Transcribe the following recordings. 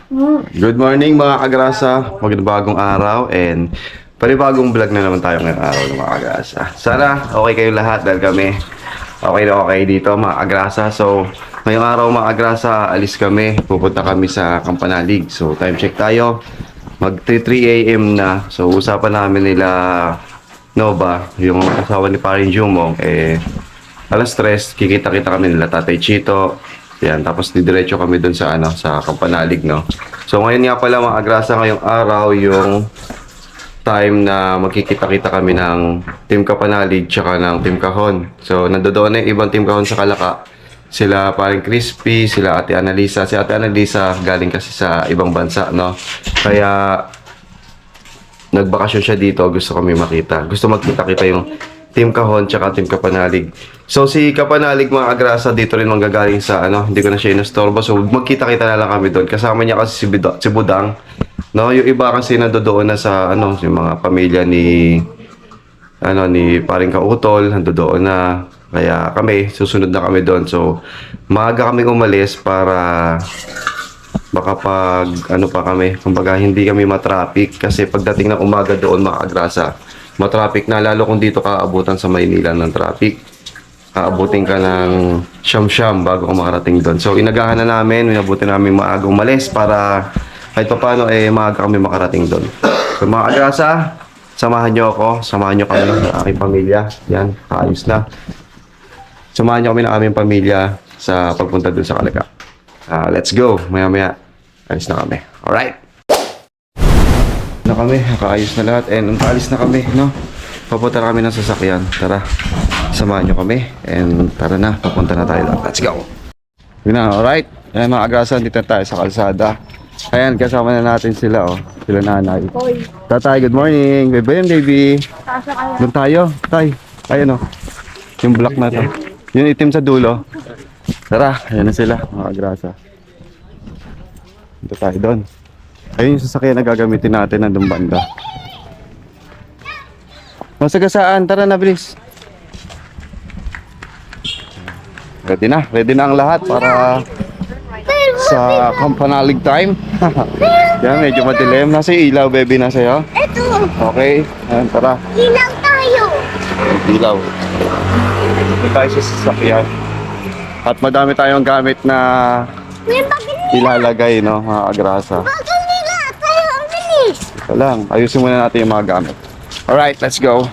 Good morning mga kagrasa, magandang araw and panibagong vlog na naman tayo ngayong araw mga kagrasa. Sana okay kayo lahat dahil kami okay na okay dito mga kagrasa. So ngayong araw mga kagrasa, alis kami, pupunta kami sa Campanalig. So time check tayo, mag 3 AM na. So usapan namin nila Nova, yung asawa ni Parin Jumong, alas 3, kikita-kita kami nila Tatay Chito. Yan, tapos didiretso kami dun sa sa Campanalig, no. So ngayon nga pala mga agrasa, ngayong araw yung time na magkikita-kita kami ng Team Campanalig tsaka ng Team Kahon. So nandoon na yung ibang Team Kahon sa Kalaka. Sila paring Crispy, sila Ate Annalisa. Si Ate Annalisa galing kasi sa ibang bansa, no. Kaya nagbakasyon siya dito, gusto kami makita. Gusto magkita-kita yung Team Kahon tsaka Team Campanalig. So si Campanalig mga agrasa dito rin manggagaling sa hindi ko na siya inastorbo. So magkita-kita na lang kami doon. Kasama niya kasi si Budang. No, yung iba kasi nandoon na sa yung mga pamilya ni ni Paring Kautol, nandoon na. Kaya kami susunod na kami doon. So maaga kami umalis para baka pag pa kami, kumbaga hindi kami matraffic kasi pagdating ng umaga doon mga agrasa, matraffic na, lalo kung dito ka abutan sa Maynila ng traffic. Aabutin ka ng siyam-siyam bago ka makarating doon. So inagahan na namin, inabutin namin maagang umalis para kahit paano maaga kami makarating doon. So mga agrasa, samahan nyo ako, samahan nyo kami ng aking pamilya. Yan, kaayos na. Samahan nyo kami ng aming pamilya sa pagpunta doon sa Kalaka. Let's go, maya-maya. Alis na kami. Alright. Na kami, nakaayos na lahat and alis na kami, no? Papunta na kami ng sasakyan. Tara, samahan nyo kami and tara na, papunta na tayo lang. Let's go! Yun na, alright. Ayan mga agrasa, dito tayo sa kalsada. Ayan, kasama na natin sila, sila nanay. Hoy. Tatay, good morning. Baby and baby. Doon tayo, tay. Ayan yung black na to. Yung itim sa dulo. Tara, ayan na sila, mga agrasa. Dito tayo doon. Ayun yung sasakyan na gagamitin natin nandun banda. Masagasaan, tara na bilis. Ready na ang lahat para sa Campanalig time. Yan, medyo madilim. Nasa ilaw, baby, nasa iyo? Ito. Okay, ayan, tara. Ilaw tayo. Ilaw. Dito tayo sa sasakyan. At madami tayong gamit na May bagay ilalagay, no, mga agrasa. nila. Tayo ang bilis. Ito lang, ayusin muna natin yung mga gamit. Alright, let's go.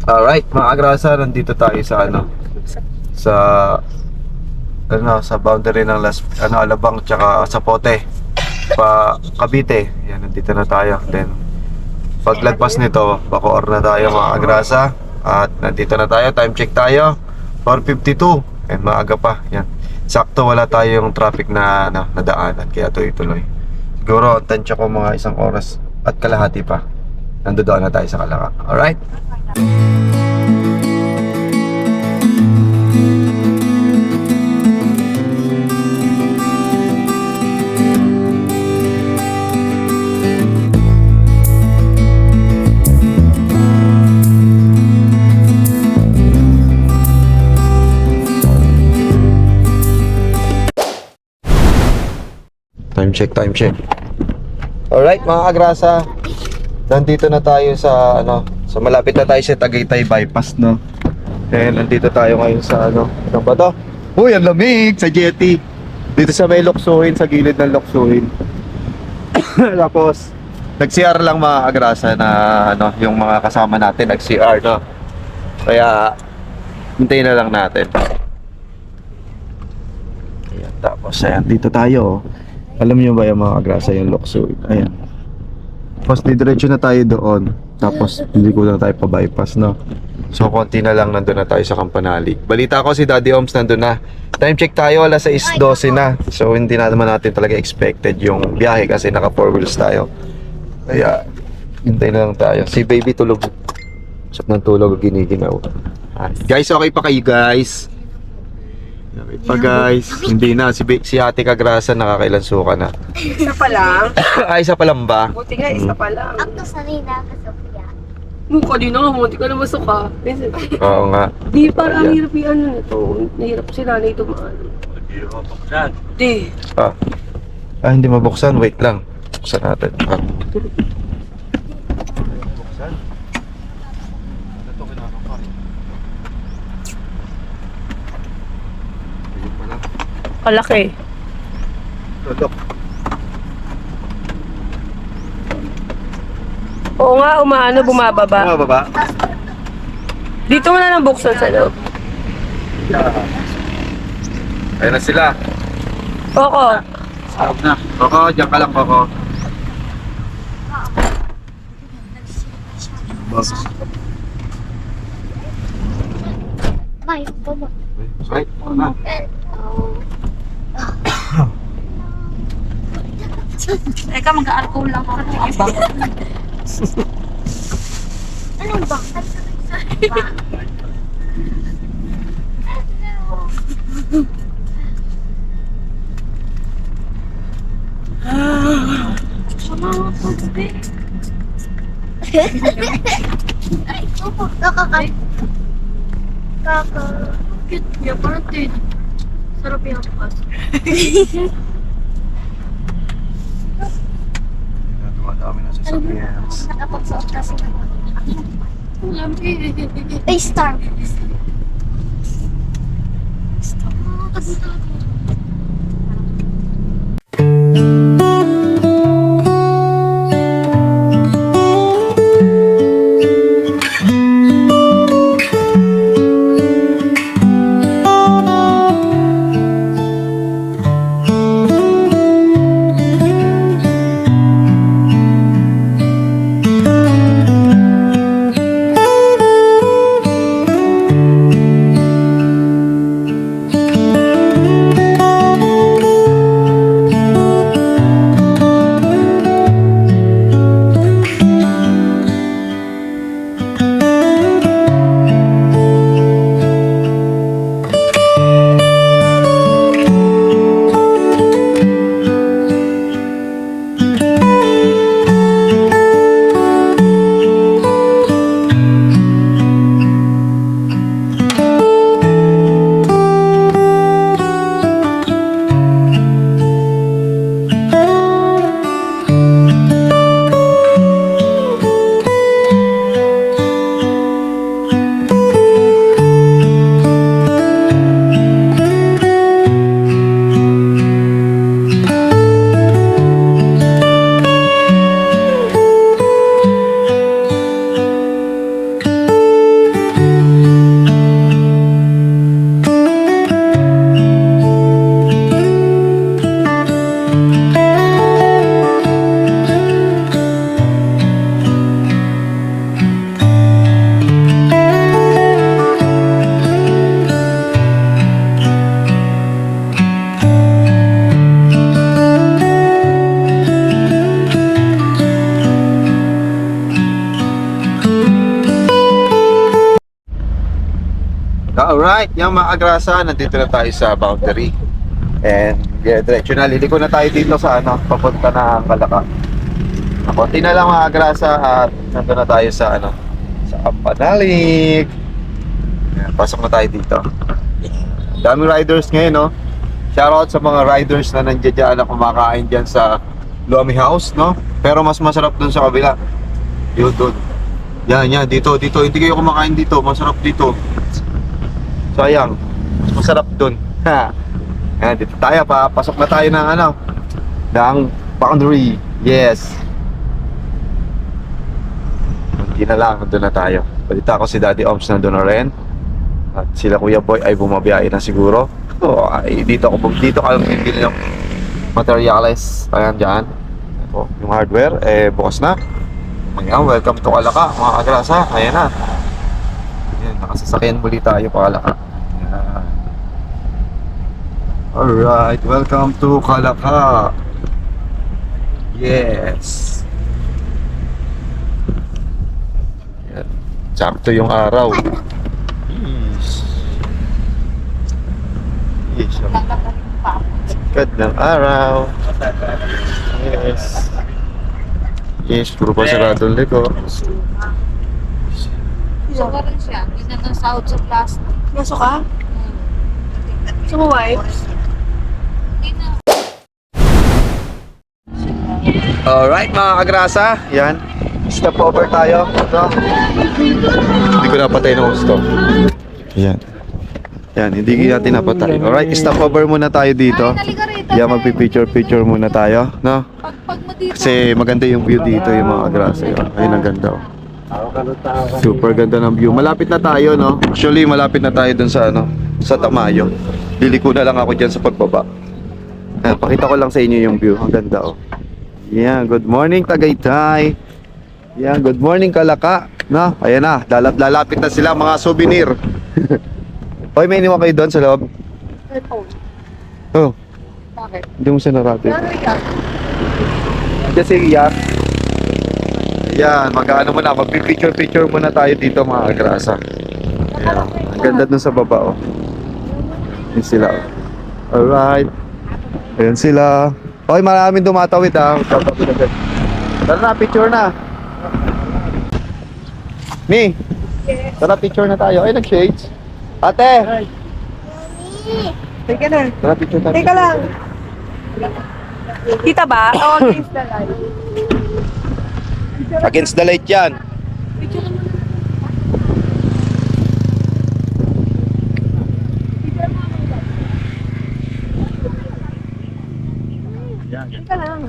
Alright, mga agrasa, nandito tayo sa sa boundary ng Alabang tsaka Zapote pa Cavite. Yan, nandito na tayo. Then paglagpas nito, Bacoor na tayo mga agrasa. At nandito na tayo, time check tayo 4:52 and maaga pa. Yan, sakto wala tayong traffic na nadaanan, kaya tuloy-tuloy. Siguro ang tansya ko mga 1 oras at kalahati pa. Nandoon na tayo sa Kalaka. Alright. Time check. Alright mga agrasa, nandito na tayo sa sa malapit na tayo sa Tagaytay bypass, no. And nandito tayo ngayon sa saan ba to? Uy, ang lamig sa jetty. Dito sa may Loksuhin, sa gilid ng Loksuhin. Tapos, nag-CR lang mga agrasa na ano, yung mga kasama natin nag-CR, no? Kaya, hintayin na lang natin. Ayan, tapos, ayan, dito tayo. Alam niyo ba yung mga agrasa yung Loksuhin? Ayan. Tapos, didiretso na tayo doon. Tapos, hindi ko na tayo pa-bypass, no? So, konti na lang nandun na tayo sa Campanali. Balita ko si Daddy Oms nandun na. Time check tayo, alas 6:12 na. So, hindi na naman natin talaga expected yung biyahe kasi naka 4 wheels tayo. Kaya, hintay na lang tayo. Si baby tulog. Sap ng tulog, giniginaw. Guys, okay pa kayo guys? Okay pa guys. Hindi na, si Ate Kagrasa nakakailan suka na. Isa pa lang. Ay, isa pa lang ba? Buti nga, isa pa lang. Ako sanay na ako sa kuya. Mukha din nga, buti ka na masuka. Oo nga. Di, parang Ayan. hirap yung ano nito. Nahirap sila na ito maano. Di. Hindi mabuksan. Wait lang. Buksan natin. Buksan. Ito kinakapa. Ayun pala. Kalaki. Look. Oo nga, umaano, bumababa. Bumababa. Dito mo na lang buksan sa loob. Ayun na sila. Oo. Sarap na. Koko, diyan ka lang, Koko. May, baba. Right, na. Teka, mag-alcohol lang ako. Ano ba? Ay, opo. Kaka. Cute niya, parang tin. Sarap yung pas. Dumadami na sa sapiens. Nakapagsuot kasi ng Lambi. ay, star. Alright, yung mga agrasa, nandito na tayo sa boundary. And diretso na, liliko na tayo dito sa ano, papunta na ang Kalaka. Konti na lang mga agrasa at nandito na tayo sa ano, sa Campanalik. Ayan, pasok na tayo dito. Daming riders ngayon, no? Shoutout sa mga riders na nandiyan dyan na kumakain dyan sa Lomi House, no? Pero mas masarap dun sa kabila. Yun dun. Yan, dito. Hindi kayo kumakain dito. Masarap dito. Sayang. Mas masarap dun. Ha. Ayan, dito tayo. Papasok na tayo ng ano, ng boundary. Yes. Hindi na lang, doon na tayo. Balita ko si Daddy Oms na doon na rin. At sila Kuya Boy ay bumabiyahe na siguro. So, ay, dito ka bibili ng materials. Ayan, dyan. Ito, yung hardware, bukas na. Ayan, welcome to Kalaka, mga kagrasa. Ayan na. Ayan, nakasasakyan muli tayo pa Kalaka. Ayan. Alright, welcome to Kalaka. Yes. Ayan. Sakto yung araw. Yes. Sikat ng araw. Yes. Yes, puro pa saradong liko. So, rin siya. Hindi na nasahod sa plastic. Masok ka? Gusto mo wipes? Hindi na. Alright mga kagrasa, yan. Step over tayo. No? Hindi ko napatay ng gusto. Yan. Yan, hindi natin napatay. Alright, stop over muna tayo dito. Naliga rito. Yan, magpipicture-picture muna tayo. No? Pag mo dito. Kasi maganda yung view dito, yung mga kagrasa. Yun. Ayun, ang ganda. Oh. Super ganda ng view. Malapit na tayo, no? Actually, malapit na tayo dun sa, ano, sa Tamayo. Liliko na lang ako dyan sa pagbaba. Pakita ko lang sa inyo yung view. Ang ganda, oh. Yan, good morning Tagaytay. Yan, good morning Kalaka. No? Ayan na, lalapit na sila mga souvenir. Hoy, may iniwan kayo doon sa loob? iPhone. Oh, Bakit? hindi mo siya narapit. Ano yan? Kasi iyak. Ayan, mag-ano muna, mag-picture-picture muna tayo dito mga agrasa. Ayan, ang ganda dun sa baba, oh. Ayan sila, oh. Alright. Ayan sila. Hoy, maraming dumatawid, ah. Tatawid agad. Tara na, picture na. Mi, tara, picture na tayo. Ay, nag-shades. Ate! Teka na. Tara, picture tayo. Teka lang. Kita ba? O, against the light. Against the light yan. Teka lang.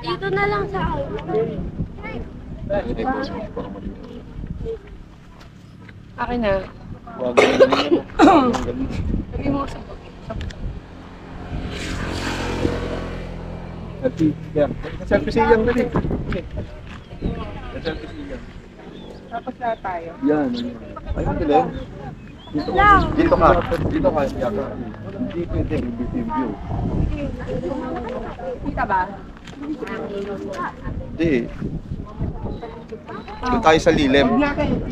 Dito na lang sa Akin na. Lagay mo sa Selfie siyang dali. tapos na tayo. Yan. Ay, ang galing. Dito ka. Dito ka. Yaka. Hindi pwede. Hindi view. Kita ba? Hindi. Doon tayo sa lilim.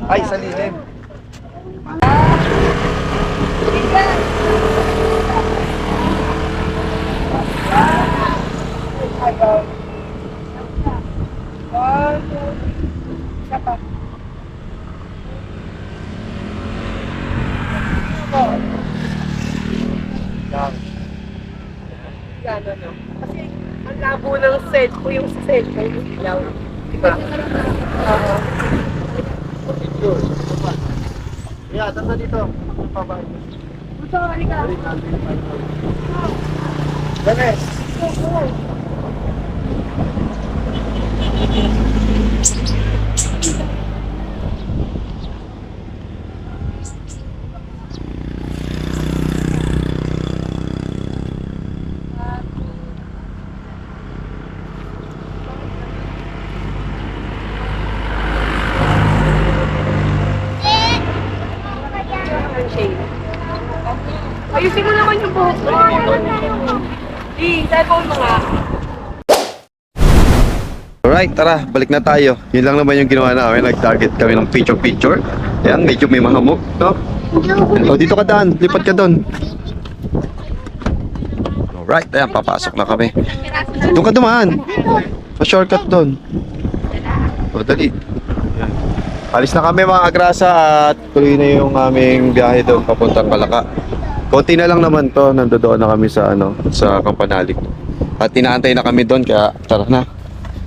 Ay, sa lilim. Isa pa. Yan, ano. Kasi ang labo ng set ko yung sa cellphone, ilaw. Diba? Oo. Yeah, tanda dito. Gusto ko, halika. Ganes. Ayusin mo naman yung buhok mo. Cellphone mo nga. Alright, tara, balik na tayo. Yun lang naman yung ginawa namin. Nag-target kami ng picture-picture. Ayan, medyo may mahamok, no? O, dito ka daan. Lipat ka doon. Alright, ayan, papasok na kami. Doon ka dumaan. Pa-shortcut doon. O, dali. Ayan. Alis na kami mga agrasa at tuloy na yung aming biyahe doon papuntang Kalaka. Konti na lang naman to, nandoon na kami sa ano, sa Campanalik. At inaantay na kami doon kaya tara na.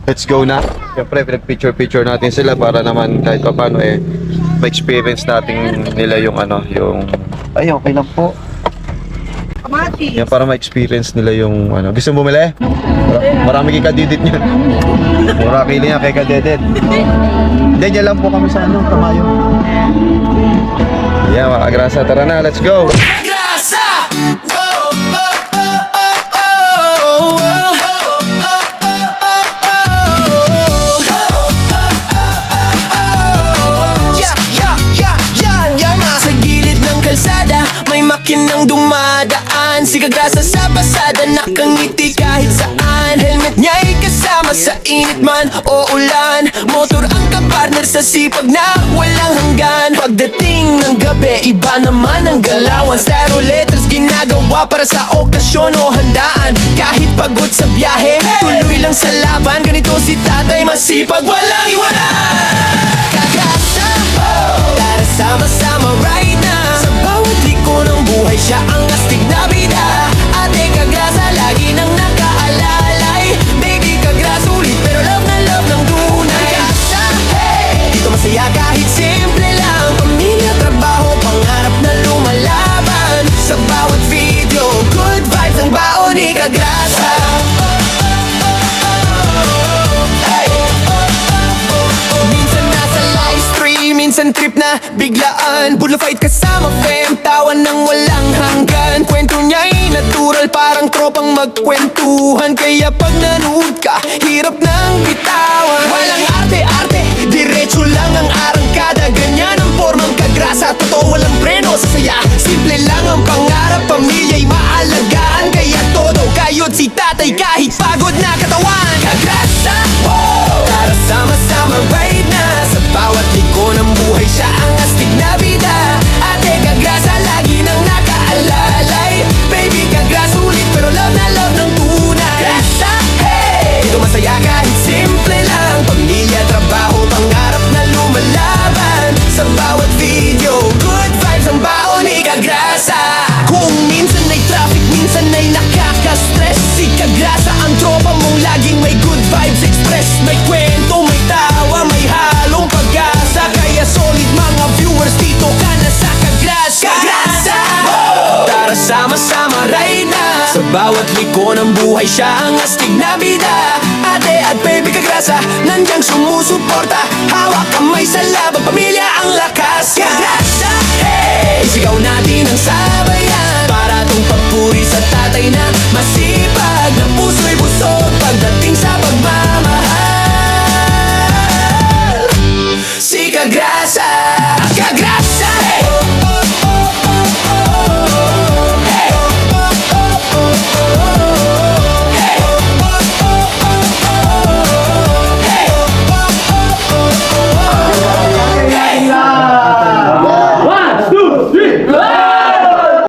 Let's go na. Siyempre, pinag-picture-picture natin sila para naman kahit pa paano ma-experience natin nila yung ano, yung... Ay, okay lang po. Kamatis. Yan, para ma-experience nila yung ano. Gusto mo bumili? Marami kay Kadidit niyan. Mura kili niya kay Kadidit. Hindi, dyan lang po kami sa ano, Tamayo. Yan, mga kagrasa. Tara na, let's go! Sa gilid ng kalsada may makinang dumadaan. Si Kagrasa sa pasada nakangiti kahit saan. Helmet niya'y kasama sa init man o ulan. Motor ang kapartner sa sipag na walang hanggan. Pagdating ng gabi iba naman ang galawan. Styro letters ginagawa para sa okasyon o handaan. Kahit pagod sa biyahe tuloy lang sa laban. Ganito si tatay masipag walang iwanan. Kagrasa, tara sama-sama right now. Sa bawat liko ng buhay siya ang astig na bida. Ate Kagrasa lagi nang nakaalalay. Baby Kagrasa ulit pero love na love ng tunay. Kagrasa, hey! Dito masaya kahit simple lang. Pamilya, trabaho, pangarap na lumalaban. Sa bawat video, good vibes ang baon ni Kagrasa. Minsan nasa live stream, minsan trip na biglaan. Bulo fight kasama fam, tawan ng walang hanggan. Kwento niya'y natural, parang tropang magkwentuhan. Kaya pag nanood ka, hirap nang bitawan. Walang arte-arte, diretso lang ang arangkada. Ganyan ang formang Kagrasa, totoo walang preno sa saya. Simple lang ang pangarap, pamilya'y maalagaan. Kaya todo kayod si tatay kahit pagod na katawan. Kagrasa, tara sama-sama right na. Sa bawat liko ng buhay siya ang astig na bida. Ate Kagrasa lagi nang nakaalalay. Baby Kagrasa ulit pero love na love ng tunay. Kagrasa, hey! Dito masaya kahit simple lang. Pamilya, trabaho, pangarap na lumalaban. Sa bawat video, good vibes ang baon ni Kagrasa. Kung minsan ay traffic, minsan ay nakaka-stress. Si Kagrasa ang tropa mong laging may good vibes express. May kwento, may tawa, may halong pag-asa. Kaya solid mga viewers, dito ka na sa Kagrasa. Kagrasa! Tara sama-sama right na. Sa bawat liko ng buhay siya ang astig na bida. Ate at baby Kagrasa, nandiyan sumusuporta. Hawak kamay sa laban, pamilya ang lakas. Kagrasa, hey! Sigaw na